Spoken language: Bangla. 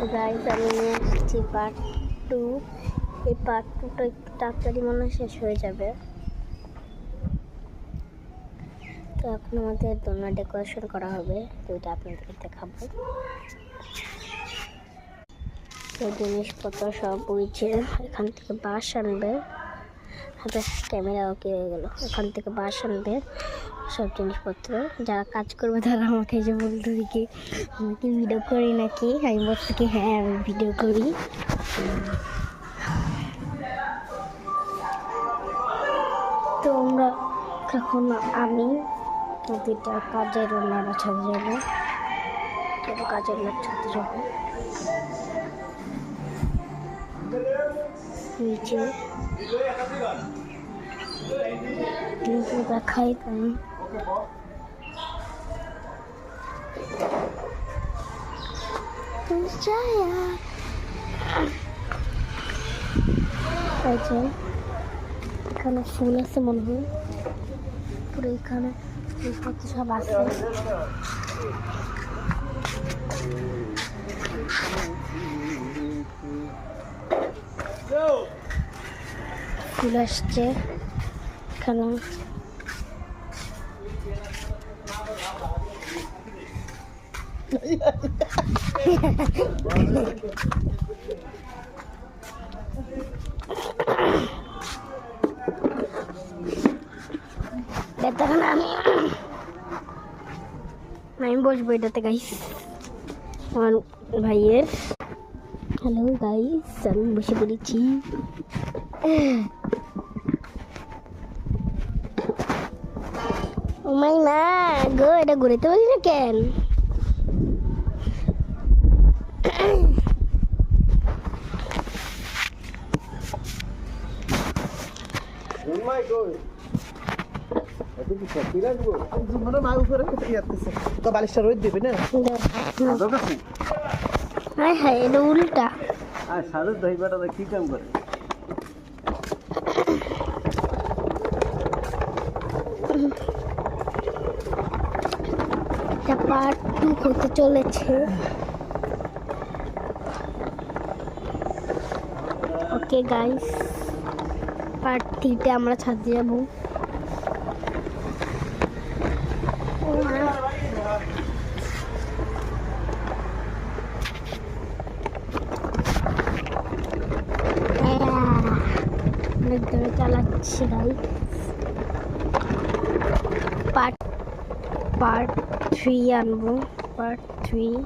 তো গাইস আমি নিয়ে আসছি পার্ট 2। এই পার্ট 2টা একটু তাড়াতাড়ি মনে হয় শেষ হয়ে যাবে। তো এখন আমাদের দোলনা ডেকোরেশন করা হবে, তো এটা আপনাদেরকে দেখাবো। তো জিনিসপত্র সব বুঝছে, এখান থেকে বাঁশ আনবে। হাতে ক্যামেরা ওকে হয়ে গেল, এখান থেকে বাঁশ আনবে সব জিনিসপত্র। যারা কাজ করবে তারা আমাকে যে বলতে কি আমি কি ভিডিও করি নাকি, আমি বলছি কি হ্যাঁ আমি ভিডিও করি। তো আমরা এখন আমি দুইটা কাজের ওনারা ছাড়তে যাবো, কাজের লোক ছাড়তে যাবো নিচে। দেখাই তাই এখানে ফুল আছে মনে হয়, পুরো এখানে জিনিসপত্র সব আছে। ফুল আসছে এখানে। আমি বসবো এটাতে গাইস, আমার ভাইয়ের। হ্যালো গাইস, আমি বসে পড়েছি। ও মাই না গো, এটা ঘুরেতে বলি না কেন? বালিশটা রোদ দেবে না, হ্যাঁ এটা উল্টা। সারু দহিবাটা কি কাম করে? পার্ট 2 হতে চলেছে। ওকে গাইস, পার্ট 3-তে আমরা ছাদে যাবো। ধরে চালাচ্ছি গাইস। পার্ট 3 আনবো, পার্ট 3।